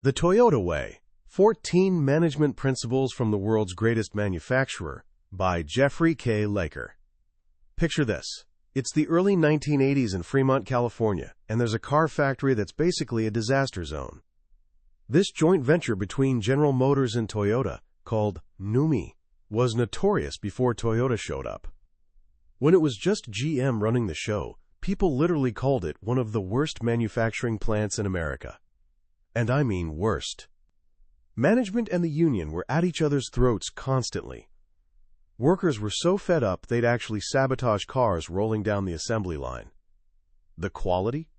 The Toyota Way, 14 Management Principles from the World's Greatest Manufacturer, by Jeffrey K. Laker. Picture this. It's the early 1980s in Fremont, California, and there's a car factory that's basically a disaster zone. This joint venture between General Motors and Toyota, called NUMMI, was notorious before Toyota showed up. When it was just GM running the show, people literally called it one of the worst manufacturing plants in America. And I mean worst. Management and the union were at each other's throats constantly. Workers were so fed up they'd actually sabotage cars rolling down the assembly line. The quality?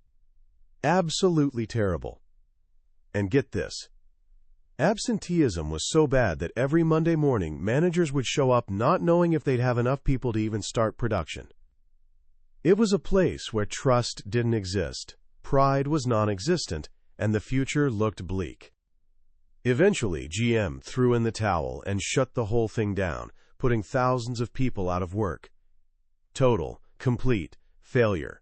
Absolutely terrible. And get this. Absenteeism was so bad that every Monday morning, managers would show up not knowing if they'd have enough people to even start production. It was a place where trust didn't exist, pride was non-existent, and the future looked bleak. Eventually, GM threw in the towel and shut the whole thing down, putting thousands of people out of work. Total, complete failure.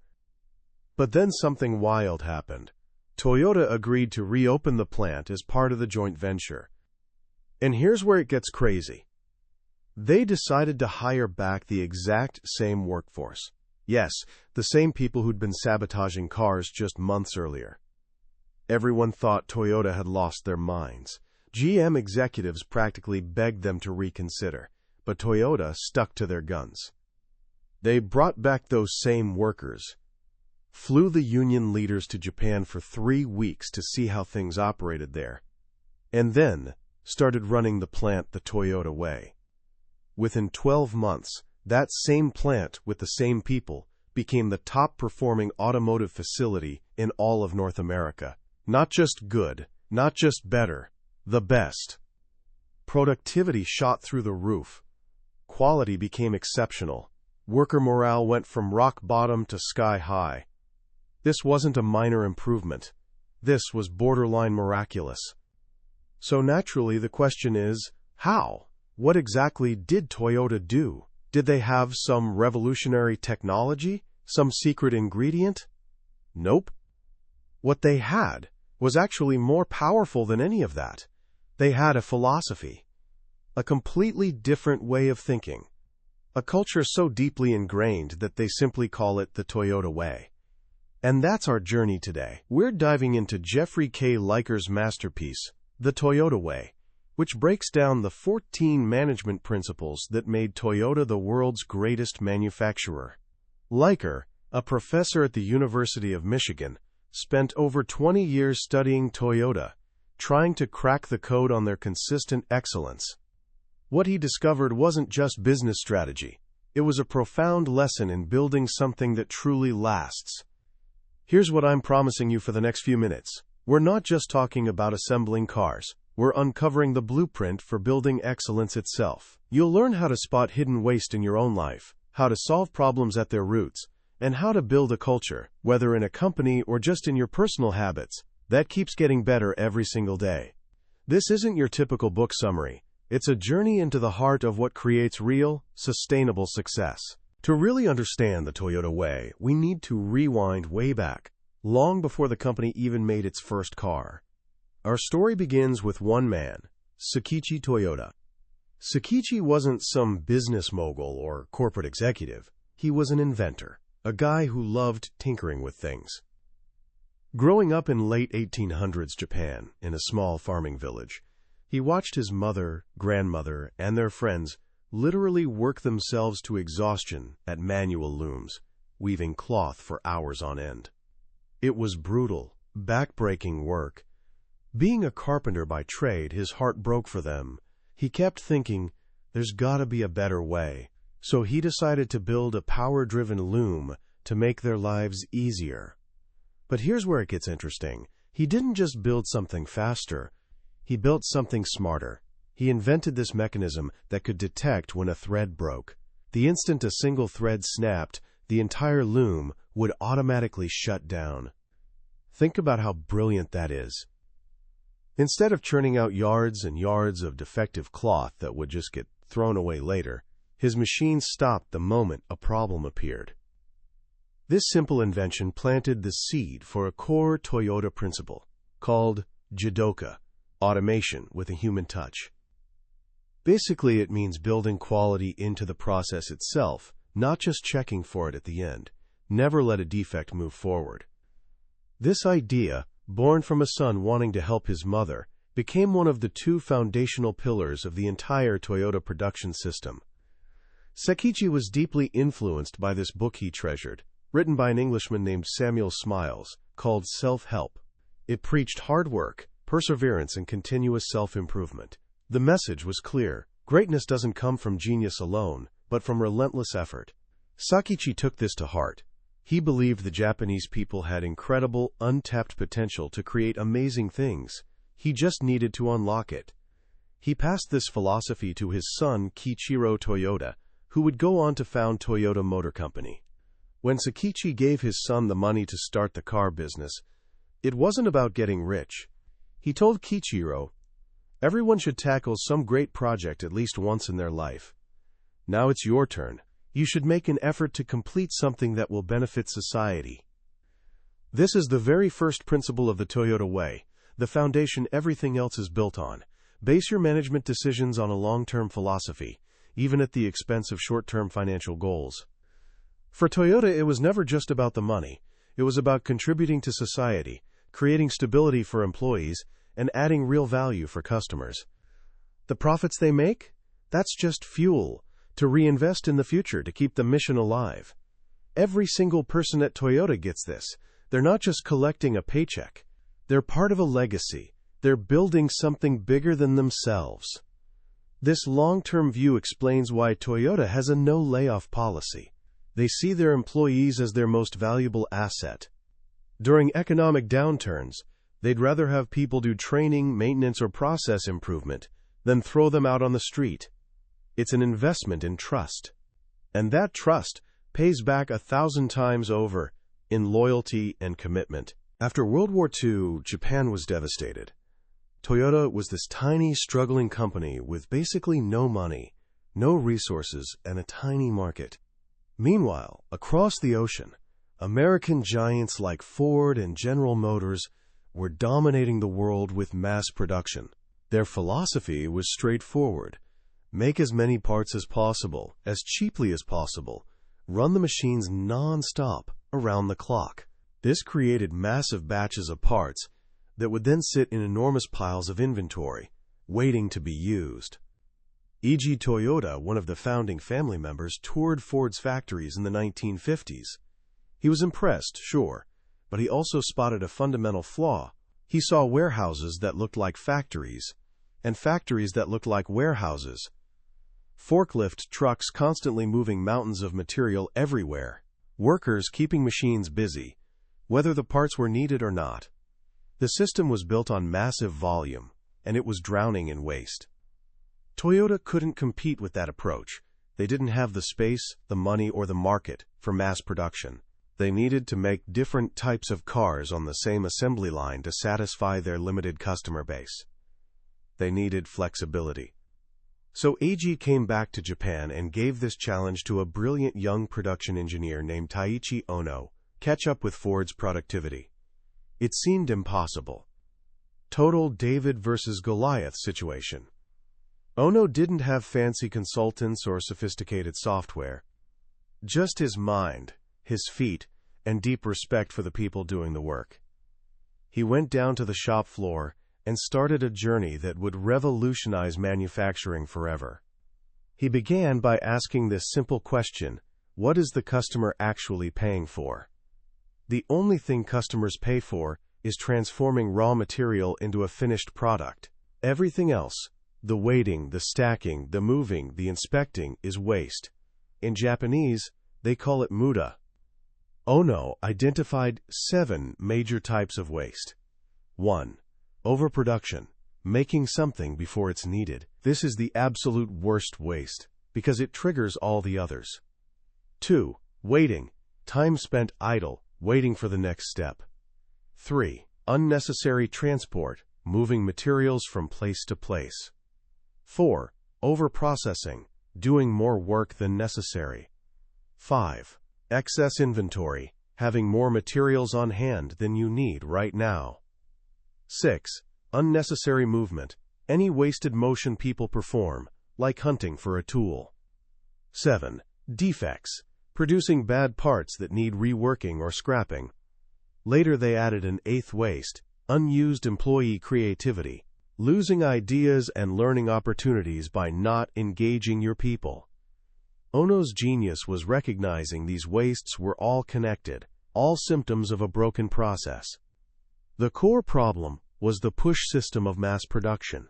But then something wild happened. Toyota agreed to reopen the plant as part of the joint venture. And here's where it gets crazy. They decided to hire back the exact same workforce. Yes, the same people who'd been sabotaging cars just months earlier. Everyone thought Toyota had lost their minds. GM executives practically begged them to reconsider, but Toyota stuck to their guns. They brought back those same workers, flew the union leaders to Japan for 3 weeks to see how things operated there, and then started running the plant the Toyota way. Within 12 months, that same plant with the same people became the top-performing automotive facility in all of North America. Not just good, not just better, the best. Productivity shot through the roof. Quality became exceptional. Worker morale went from rock bottom to sky high. This wasn't a minor improvement. This was borderline miraculous. So naturally, the question is, how? What exactly did Toyota do? Did they have some revolutionary technology? Some secret ingredient? Nope. What they had was actually more powerful than any of that. They had a philosophy, a completely different way of thinking, a culture so deeply ingrained that they simply call it the Toyota Way. And that's our journey today. We're diving into Jeffrey K. Laker's masterpiece, The Toyota Way, which breaks down the 14 management principles that made Toyota the world's greatest manufacturer. Laker, a professor at the University of Michigan, spent over 20 years studying Toyota, trying to crack the code on their consistent excellence. What he discovered wasn't just business strategy. It was a profound lesson in building something that truly lasts. Here's what I'm promising you for the next few minutes. We're not just talking about assembling cars. We're uncovering the blueprint for building excellence itself. You'll learn how to spot hidden waste in your own life, how to solve problems at their roots, and how to build a culture, whether in a company or just in your personal habits, that keeps getting better every single day. This isn't your typical book summary. It's a journey into the heart of what creates real, sustainable success. To really understand the Toyota Way, we need to rewind way back, long before the company even made its first car. Our story begins with one man, Sakichi Toyoda. Sakichi wasn't some business mogul or corporate executive. He was an inventor, a guy who loved tinkering with things. Growing up in late 1800s Japan, in a small farming village, he watched his mother, grandmother, and their friends literally work themselves to exhaustion at manual looms, weaving cloth for hours on end. It was brutal, back-breaking work. Being a carpenter by trade, his heart broke for them. He kept thinking, there's gotta be a better way. So he decided to build a power-driven loom to make their lives easier. But here's where it gets interesting. He didn't just build something faster. He built something smarter. He invented this mechanism that could detect when a thread broke. The instant a single thread snapped, the entire loom would automatically shut down. Think about how brilliant that is. Instead of churning out yards and yards of defective cloth that would just get thrown away later, his machine stopped the moment a problem appeared. This simple invention planted the seed for a core Toyota principle called Jidoka, automation with a human touch. Basically, it means building quality into the process itself, not just checking for it at the end. Never let a defect move forward. This idea, born from a son wanting to help his mother, became one of the two foundational pillars of the entire Toyota production system. Sakichi was deeply influenced by this book he treasured, written by an Englishman named Samuel Smiles, called Self-Help. It preached hard work, perseverance, and continuous self-improvement. The message was clear: greatness doesn't come from genius alone, but from relentless effort. Sakichi took this to heart. He believed the Japanese people had incredible, untapped potential to create amazing things. He just needed to unlock it. He passed this philosophy to his son, Kiichiro Toyota, who would go on to found Toyota Motor Company. When Sakichi gave his son the money to start the car business, it wasn't about getting rich. He told Kiichiro, "Everyone should tackle some great project at least once in their life. Now it's your turn. You should make an effort to complete something that will benefit society." This is the very first principle of the Toyota way, the foundation everything else is built on. Base your management decisions on a long-term philosophy, even at the expense of short-term financial goals. For Toyota, it was never just about the money. It was about contributing to society, creating stability for employees, and adding real value for customers. The profits they make? That's just fuel to reinvest in the future to keep the mission alive. Every single person at Toyota gets this. They're not just collecting a paycheck. They're part of a legacy. They're building something bigger than themselves. This long-term view explains why Toyota has a no-layoff policy. They see their employees as their most valuable asset. During economic downturns, they'd rather have people do training, maintenance, or process improvement than throw them out on the street. It's an investment in trust. And that trust pays back 1,000 times over in loyalty and commitment. After World War II, Japan was devastated. Toyota was this tiny, struggling company with basically no money, no resources, and a tiny market. Meanwhile, across the ocean, American giants like Ford and General Motors were dominating the world with mass production. Their philosophy was straightforward: make as many parts as possible, as cheaply as possible, run the machines non-stop, around the clock. This created massive batches of parts that would then sit in enormous piles of inventory, waiting to be used. E.g. Toyota, one of the founding family members, toured Ford's factories in the 1950s. He was impressed, sure, but he also spotted a fundamental flaw. He saw warehouses that looked like factories, and factories that looked like warehouses. Forklift trucks constantly moving mountains of material everywhere. Workers keeping machines busy, whether the parts were needed or not. The system was built on massive volume, and it was drowning in waste. Toyota couldn't compete with that approach. They didn't have the space, the money, or the market for mass production. They needed to make different types of cars on the same assembly line to satisfy their limited customer base. They needed flexibility. So AG came back to Japan and gave this challenge to a brilliant young production engineer named Taiichi Ono: catch up with Ford's productivity. It seemed impossible. Total David versus Goliath situation. Ono didn't have fancy consultants or sophisticated software. Just his mind, his feet, and deep respect for the people doing the work. He went down to the shop floor and started a journey that would revolutionize manufacturing forever. He began by asking this simple question: what is the customer actually paying for? The only thing customers pay for is transforming raw material into a finished product. Everything else, the weighting, the stacking, the moving, the inspecting, is waste. In Japanese, they call it muda. Ono identified 7 major types of waste. 1. Overproduction, making something before it's needed. This is the absolute worst waste, because it triggers all the others. 2. Waiting, time spent idle, waiting for the next step. 3. Unnecessary transport, moving materials from place to place. 4. Overprocessing, doing more work than necessary. 5. Excess inventory, having more materials on hand than you need right now. 6. unnecessary movement, any wasted motion people perform, like hunting for a tool. 7. Defects, producing bad parts that need reworking or scrapping. Later they added an 8th waste, unused employee creativity, losing ideas and learning opportunities by not engaging your people. Ono's genius was recognizing these wastes were all connected, all symptoms of a broken process. The core problem was the push system of mass production.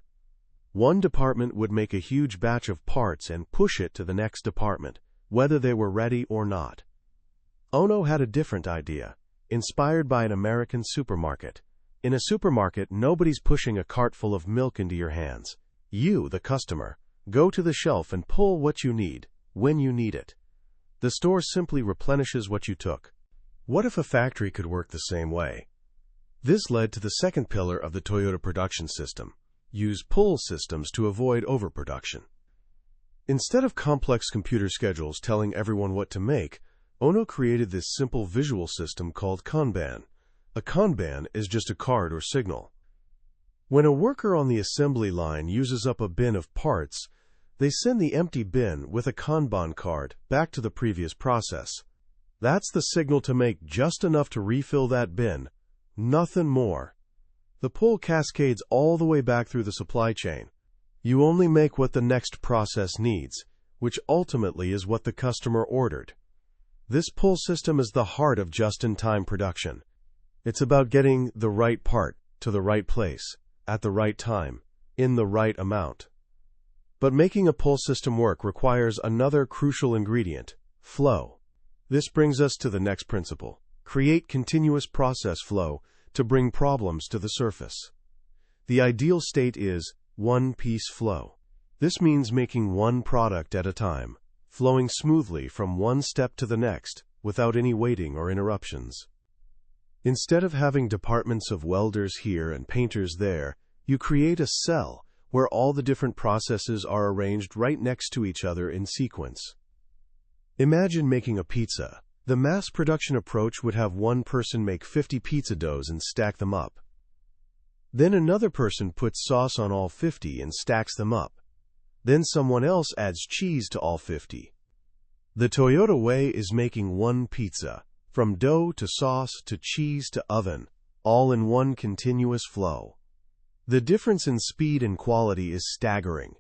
One department would make a huge batch of parts and push it to the next department, whether they were ready or not. Ono had a different idea, inspired by an American supermarket. In a supermarket, nobody's pushing a cart full of milk into your hands. You, the customer, go to the shelf and pull what you need, when you need it. The store simply replenishes what you took. What if a factory could work the same way? This led to the second pillar of the Toyota production system: use pull systems to avoid overproduction. Instead of complex computer schedules telling everyone what to make, Ono created this simple visual system called Kanban. A Kanban is just a card or signal. When a worker on the assembly line uses up a bin of parts, they send the empty bin with a Kanban card back to the previous process. That's the signal to make just enough to refill that bin, nothing more. The pull cascades all the way back through the supply chain. You only make what the next process needs, which ultimately is what the customer ordered. This pull system is the heart of just-in-time production. It's about getting the right part to the right place, at the right time, in the right amount. But making a pull system work requires another crucial ingredient: flow. This brings us to the next principle: create continuous process flow to bring problems to the surface. The ideal state is one-piece flow. This means making one product at a time, flowing smoothly from one step to the next, without any waiting or interruptions. Instead of having departments of welders here and painters there, you create a cell where all the different processes are arranged right next to each other in sequence. Imagine making a pizza. The mass production approach would have one person make 50 pizza doughs and stack them up. Then another person puts sauce on all 50 and stacks them up. Then someone else adds cheese to all 50. The Toyota way is making one pizza, from dough to sauce to cheese to oven, all in one continuous flow. The difference in speed and quality is staggering.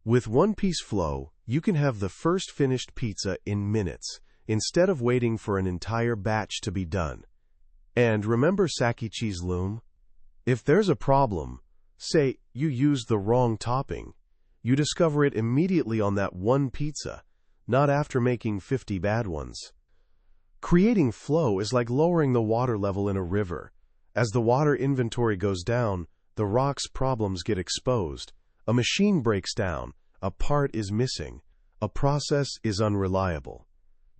With one-piece flow, you can have the first finished pizza in minutes, instead of waiting for an entire batch to be done. And remember Sakichi's loom? If there's a problem, say you used the wrong topping, you discover it immediately on that one pizza, not after making 50 bad ones. Creating flow is like lowering the water level in a river. As the water inventory goes down, the rock's problems get exposed. A machine breaks down, a part is missing, a process is unreliable.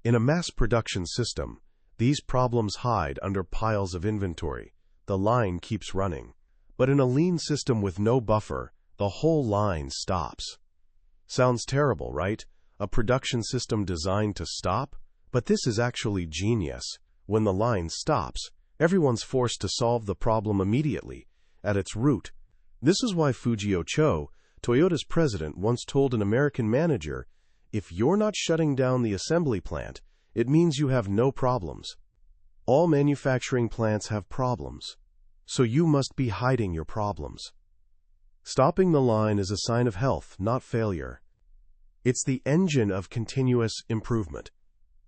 In a mass production system, these problems hide under piles of inventory. The line keeps running. But in a lean system with no buffer, the whole line stops. Sounds terrible, right? A production system designed to stop? But this is actually genius. When the line stops, everyone's forced to solve the problem immediately, at its root. This is why Fujio Cho, Toyota's president, once told an American manager, "If you're not shutting down the assembly plant, it means you have no problems." All manufacturing plants have problems, so you must be hiding your problems. Stopping the line is a sign of health, not failure. It's the engine of continuous improvement.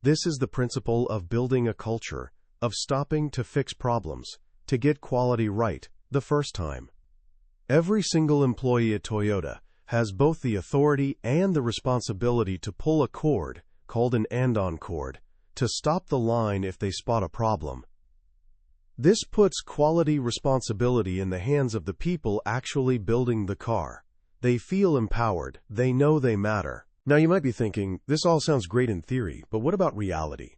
This is the principle of building a culture, of stopping to fix problems, to get quality right the first time. Every single employee at Toyota has both the authority and the responsibility to pull a cord, called an andon cord, to stop the line if they spot a problem. This puts quality responsibility in the hands of the people actually building the car. They feel empowered. They know they matter. Now you might be thinking, this all sounds great in theory, but what about reality?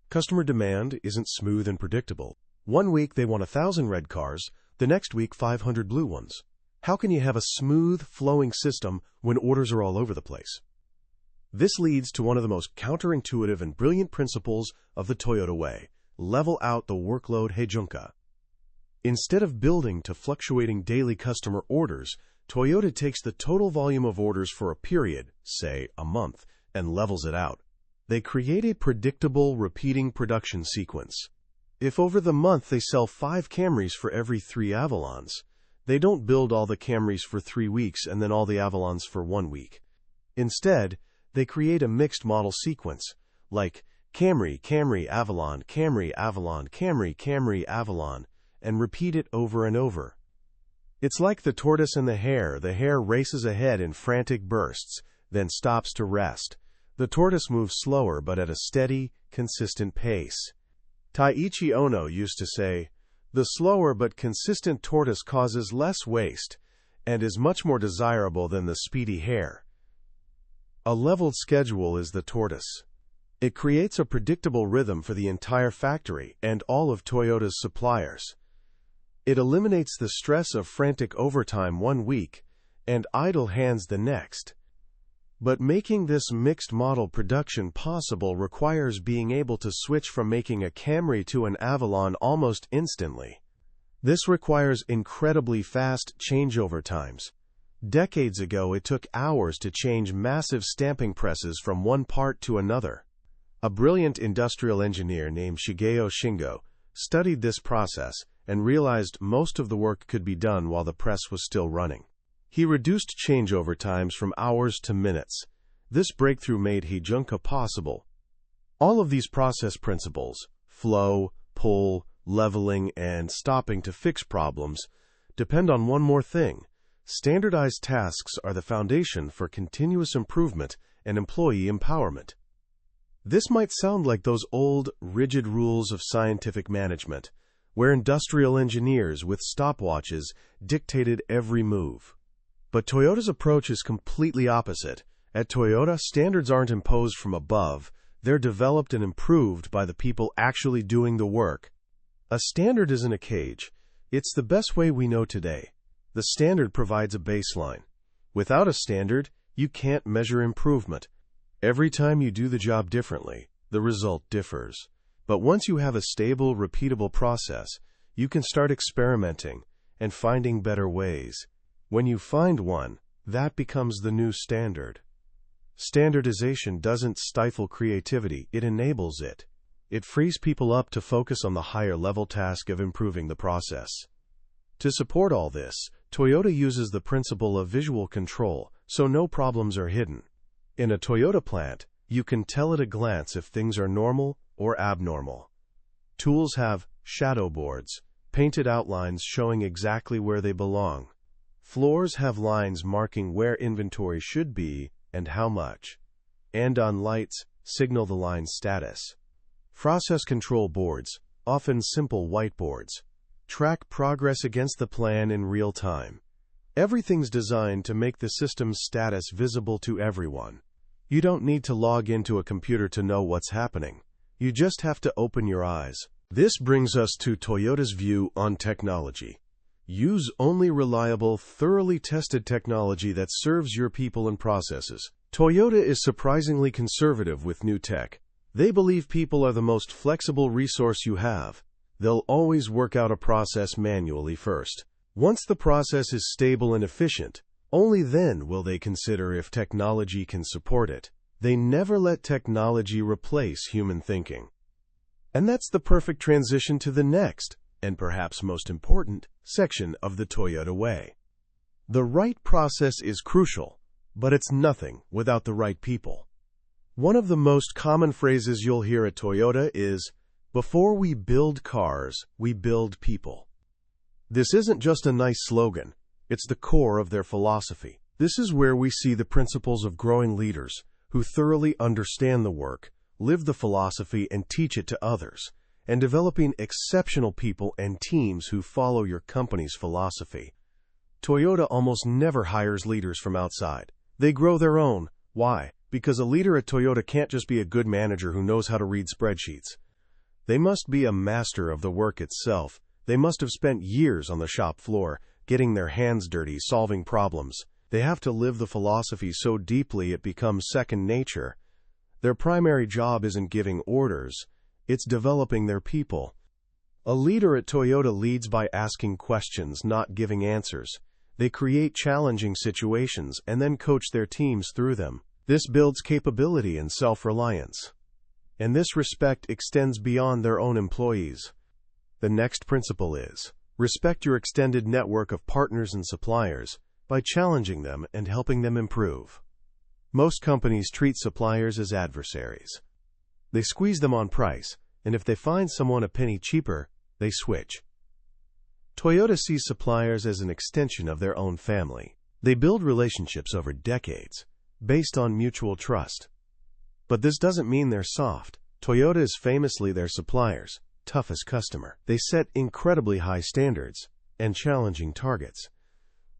Customer demand isn't smooth and predictable. One week they want 1,000 red cars, the next week 500 blue ones. How can you have a smooth, flowing system when orders are all over the place? This leads to one of the most counterintuitive and brilliant principles of the Toyota way: level out the workload Jidoka. Instead of building to fluctuating daily customer orders, Toyota takes the total volume of orders for a period, say a month, and levels it out. They create a predictable, repeating production sequence. If over the month they sell 5 Camrys for every 3 Avalons, they don't build all the Camrys for 3 weeks and then all the Avalons for 1 week. Instead, they create a mixed model sequence, like Camry, Camry, Avalon, Camry, Avalon, Camry, Camry, Avalon, and repeat it over and over. It's like the tortoise and the hare. The hare races ahead in frantic bursts, then stops to rest. The tortoise moves slower but at a steady, consistent pace. Taiichi Ono used to say, "The slower but consistent tortoise causes less waste and is much more desirable than the speedy hare." A leveled schedule is the tortoise. It creates a predictable rhythm for the entire factory and all of Toyota's suppliers. It eliminates the stress of frantic overtime 1 week and idle hands the next. But making this mixed model production possible requires being able to switch from making a Camry to an Avalon almost instantly. This requires incredibly fast changeover times. Decades ago, it took hours to change massive stamping presses from one part to another. A brilliant industrial engineer named Shigeo Shingo studied this process and realized most of the work could be done while the press was still running. He reduced changeover times from hours to minutes. This breakthrough made Jidoka possible. All of these process principles, flow, pull, leveling, and stopping to fix problems, depend on one more thing. Standardized tasks are the foundation for continuous improvement and employee empowerment. This might sound like those old, rigid rules of scientific management, where industrial engineers with stopwatches dictated every move. But Toyota's approach is completely opposite. At Toyota, standards aren't imposed from above. They're developed and improved by the people actually doing the work. A standard isn't a cage. It's the best way we know today. The standard provides a baseline. Without a standard, you can't measure improvement. Every time you do the job differently, the result differs. But once you have a stable, repeatable process, you can start experimenting and finding better ways. When you find one, that becomes the new standard. Standardization doesn't stifle creativity, it enables it. It frees people up to focus on the higher-level task of improving the process. To support all this, Toyota uses the principle of visual control, so no problems are hidden. In a Toyota plant, you can tell at a glance if things are normal or abnormal. Tools have shadow boards, painted outlines showing exactly where they belong. Floors have lines marking where inventory should be and how much. And on lights, signal the line's status. Process control boards, often simple whiteboards, track progress against the plan in real time. Everything's designed to make the system's status visible to everyone. You don't need to log into a computer to know what's happening. You just have to open your eyes. This brings us to Toyota's view on technology. Use only reliable, thoroughly tested technology that serves your people and processes. Toyota is surprisingly conservative with new tech. They believe people are the most flexible resource you have. They'll always work out a process manually first. Once the process is stable and efficient, only then will they consider if technology can support it. They never let technology replace human thinking. And that's the perfect transition to the next, and perhaps most important, section of the Toyota way. The right process is crucial, but it's nothing without the right people. One of the most common phrases you'll hear at Toyota is, "Before we build cars, we build people." This isn't just a nice slogan, it's the core of their philosophy. This is where we see the principles of growing leaders who thoroughly understand the work, live the philosophy, and teach it to others, and developing exceptional people and teams who follow your company's philosophy. Toyota almost never hires leaders from outside. They grow their own. Why? Because a leader at Toyota can't just be a good manager who knows how to read spreadsheets. They must be a master of the work itself. They must have spent years on the shop floor, getting their hands dirty, solving problems. They have to live the philosophy so deeply it becomes second nature. Their primary job isn't giving orders, it's developing their people. A leader at Toyota leads by asking questions, not giving answers. They create challenging situations and then coach their teams through them. This builds capability and self-reliance. And this respect extends beyond their own employees. The next principle is, respect your extended network of partners and suppliers by challenging them and helping them improve. Most companies treat suppliers as adversaries. They squeeze them on price, and if they find someone a penny cheaper, they switch. Toyota sees suppliers as an extension of their own family. They build relationships over decades, based on mutual trust. But this doesn't mean they're soft. Toyota is famously their suppliers' toughest customer. They set incredibly high standards and challenging targets.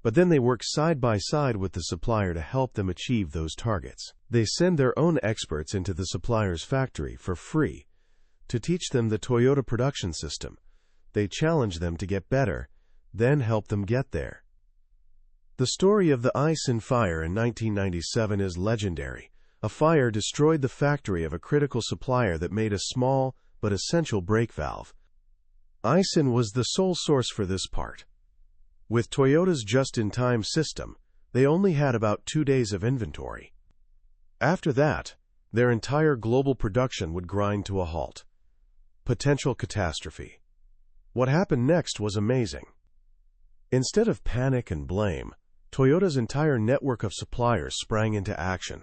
But then they work side by side with the supplier to help them achieve those targets. They send their own experts into the supplier's factory for free to teach them the Toyota production system. They challenge them to get better, then help them get there. The story of the Aisin fire in 1997 is legendary. A fire destroyed the factory of a critical supplier that made a small but essential brake valve. Aisin was the sole source for this part. With Toyota's just-in-time system, they only had about 2 days of inventory. After that, their entire global production would grind to a halt. Potential catastrophe. What happened next was amazing. Instead of panic and blame, Toyota's entire network of suppliers sprang into action.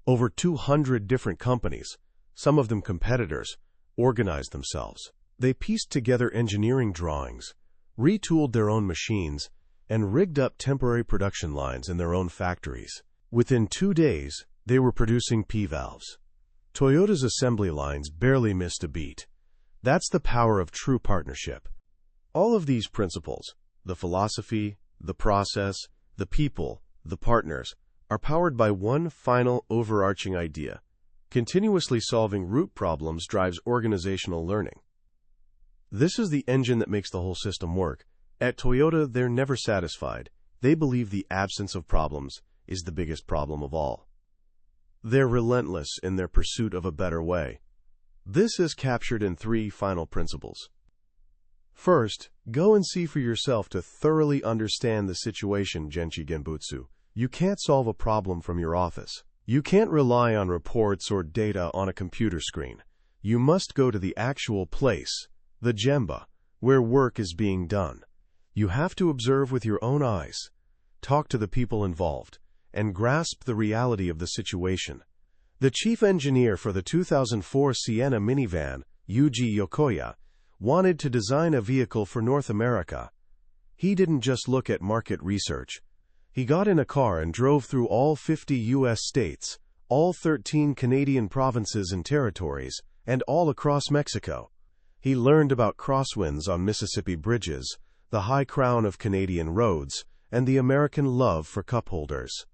Over 200 different companies, some of them competitors, organized themselves. They pieced together engineering drawings, retooled their own machines, and rigged up temporary production lines in their own factories. Within 2 days, they were producing P-valves. Toyota's assembly lines barely missed a beat. That's the power of true partnership. All of these principles, the philosophy, the process, the people, the partners, are powered by one final overarching idea. Continuously solving root problems drives organizational learning. This is the engine that makes the whole system work. At Toyota, they're never satisfied. They believe the absence of problems is the biggest problem of all. They're relentless in their pursuit of a better way. This is captured in 3 final principles. First, go and see for yourself to thoroughly understand the situation, Genchi Genbutsu. You can't solve a problem from your office. You can't rely on reports or data on a computer screen. You must go to the actual place, the gemba, where work is being done. You have to observe with your own eyes, talk to the people involved, and grasp the reality of the situation. The chief engineer for the 2004 Sienna minivan, Yuji Yokoya, wanted to design a vehicle for North America. He didn't just look at market research. He got in a car and drove through all 50 U.S. states, all 13 Canadian provinces and territories, and all across Mexico. He learned about crosswinds on Mississippi bridges, the high crown of Canadian roads, and the American love for cup holders.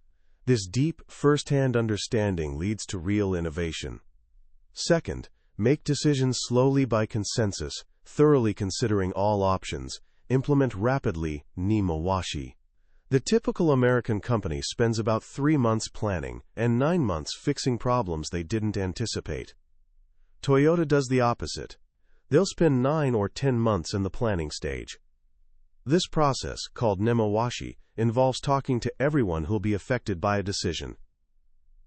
This deep, first-hand understanding leads to real innovation. Second, make decisions slowly by consensus, thoroughly considering all options. Implement rapidly, Nimawashi. The typical American company spends about 3 months planning and 9 months fixing problems they didn't anticipate. Toyota does the opposite. They'll spend 9 or 10 months in the planning stage. This process, called Nemawashi, involves talking to everyone who'll be affected by a decision.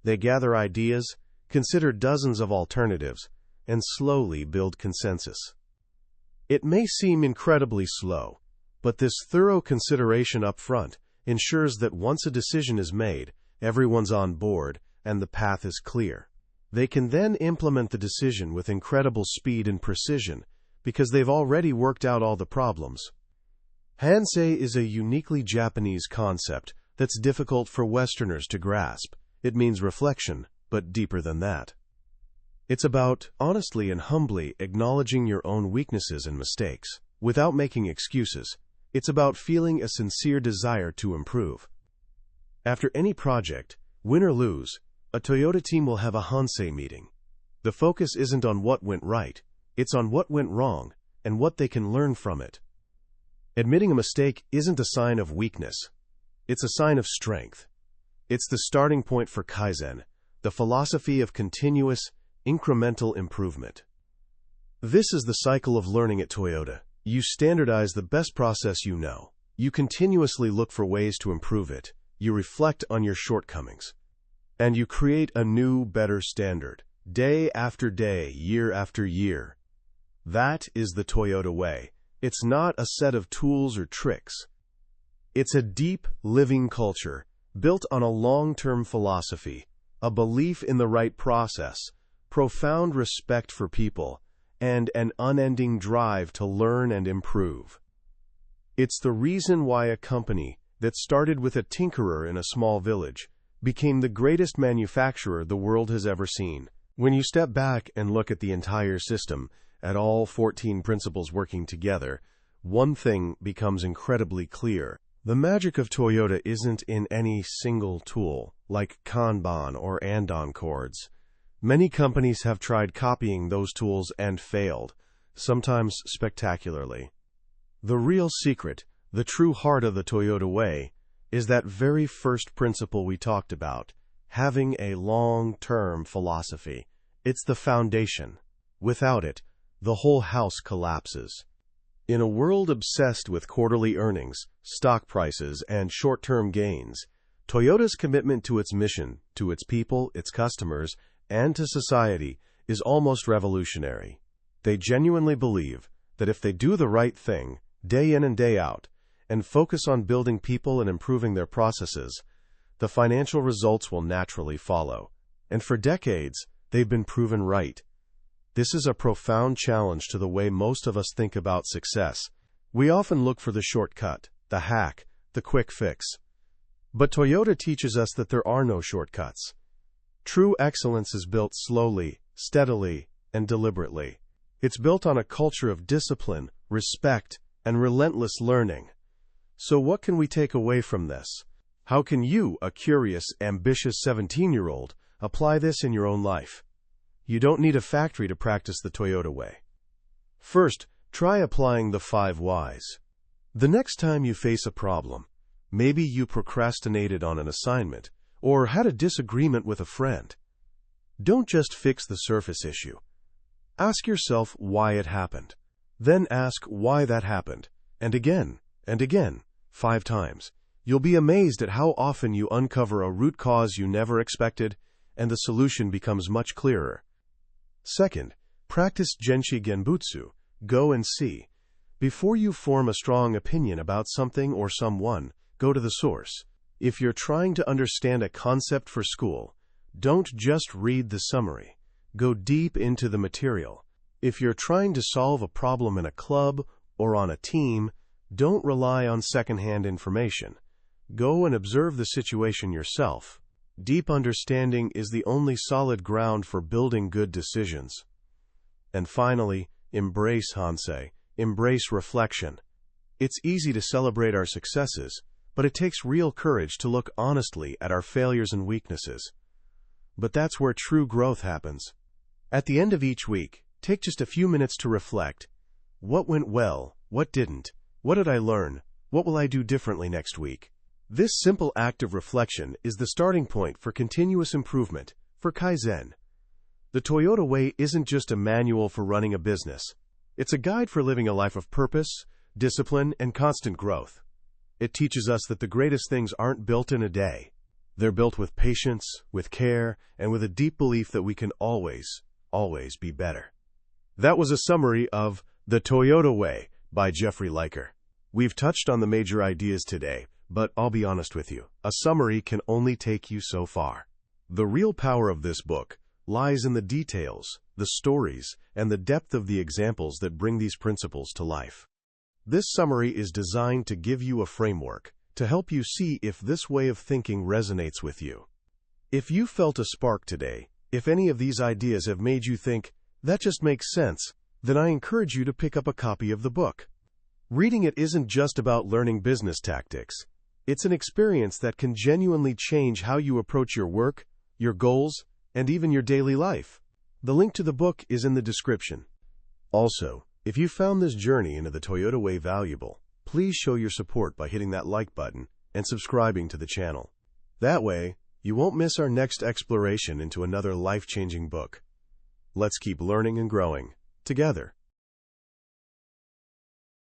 They gather ideas, consider dozens of alternatives, and slowly build consensus. It may seem incredibly slow, but this thorough consideration up front ensures that once a decision is made, everyone's on board and the path is clear. They can then implement the decision with incredible speed and precision because they've already worked out all the problems. Hansei is a uniquely Japanese concept that's difficult for Westerners to grasp. It means reflection, but deeper than that. It's about, honestly and humbly, acknowledging your own weaknesses and mistakes, without making excuses. It's about feeling a sincere desire to improve. After any project, win or lose, a Toyota team will have a Hansei meeting. The focus isn't on what went right, it's on what went wrong, and what they can learn from it. Admitting a mistake isn't a sign of weakness. It's a sign of strength. It's the starting point for Kaizen, the philosophy of continuous, incremental improvement. This is the cycle of learning at Toyota. You standardize the best process you know. You continuously look for ways to improve it. You reflect on your shortcomings. And you create a new, better standard, day after day, year after year. That is the Toyota way. It's not a set of tools or tricks. It's a deep, living culture, built on a long-term philosophy, a belief in the right process, profound respect for people, and an unending drive to learn and improve. It's the reason why a company that started with a tinkerer in a small village became the greatest manufacturer the world has ever seen. When you step back and look at the entire system, at all 14 principles working together, one thing becomes incredibly clear. The magic of Toyota isn't in any single tool, like Kanban or Andon cords. Many companies have tried copying those tools and failed, sometimes spectacularly. The real secret, the true heart of the Toyota way, is that very first principle we talked about, having a long-term philosophy. It's the foundation. Without it, the whole house collapses. In a world obsessed with quarterly earnings, stock prices, and short-term gains, Toyota's commitment to its mission, to its people, its customers, and to society is almost revolutionary. They genuinely believe that if they do the right thing, day in and day out, and focus on building people and improving their processes, the financial results will naturally follow. And for decades, they've been proven right. This is a profound challenge to the way most of us think about success. We often look for the shortcut, the hack, the quick fix. But Toyota teaches us that there are no shortcuts. True excellence is built slowly, steadily, and deliberately. It's built on a culture of discipline, respect, and relentless learning. So what can we take away from this? How can you, a curious, ambitious 17-year-old, apply this in your own life? You don't need a factory to practice the Toyota way. First, try applying the 5 whys. The next time you face a problem, maybe you procrastinated on an assignment or had a disagreement with a friend. Don't just fix the surface issue. Ask yourself why it happened. Then ask why that happened, and again, 5 times. You'll be amazed at how often you uncover a root cause you never expected, and the solution becomes much clearer. Second, practice Genshi Genbutsu, go and see. Before you form a strong opinion about something or someone, go to the source. If you're trying to understand a concept for school, don't just read the summary. Go deep into the material. If you're trying to solve a problem in a club or on a team, don't rely on secondhand information. Go and observe the situation yourself. Deep understanding is the only solid ground for building good decisions. And finally, embrace Hansei. Embrace reflection. It's easy to celebrate our successes, but it takes real courage to look honestly at our failures and weaknesses. But that's where true growth happens. At the end of each week, take just a few minutes to reflect. What went well? What didn't? What did I learn? What will I do differently next week? This simple act of reflection is the starting point for continuous improvement, for Kaizen. The Toyota way isn't just a manual for running a business. It's a guide for living a life of purpose, discipline, and constant growth. It teaches us that the greatest things aren't built in a day. They're built with patience, with care, and with a deep belief that we can always be better. That was a summary of The Toyota Way by Jeffrey Liker. We've touched on the major ideas today, but I'll be honest with you, a summary can only take you so far. The real power of this book lies in the details, the stories, and the depth of the examples that bring these principles to life. This summary is designed to give you a framework, to help you see if this way of thinking resonates with you. If you felt a spark today, if any of these ideas have made you think, that just makes sense, then I encourage you to pick up a copy of the book. Reading it isn't just about learning business tactics. It's an experience that can genuinely change how you approach your work, your goals, and even your daily life. The link to the book is in the description. Also, if you found this journey into the Toyota way valuable, please show your support by hitting that like button and subscribing to the channel. That way, you won't miss our next exploration into another life-changing book. Let's keep learning and growing together.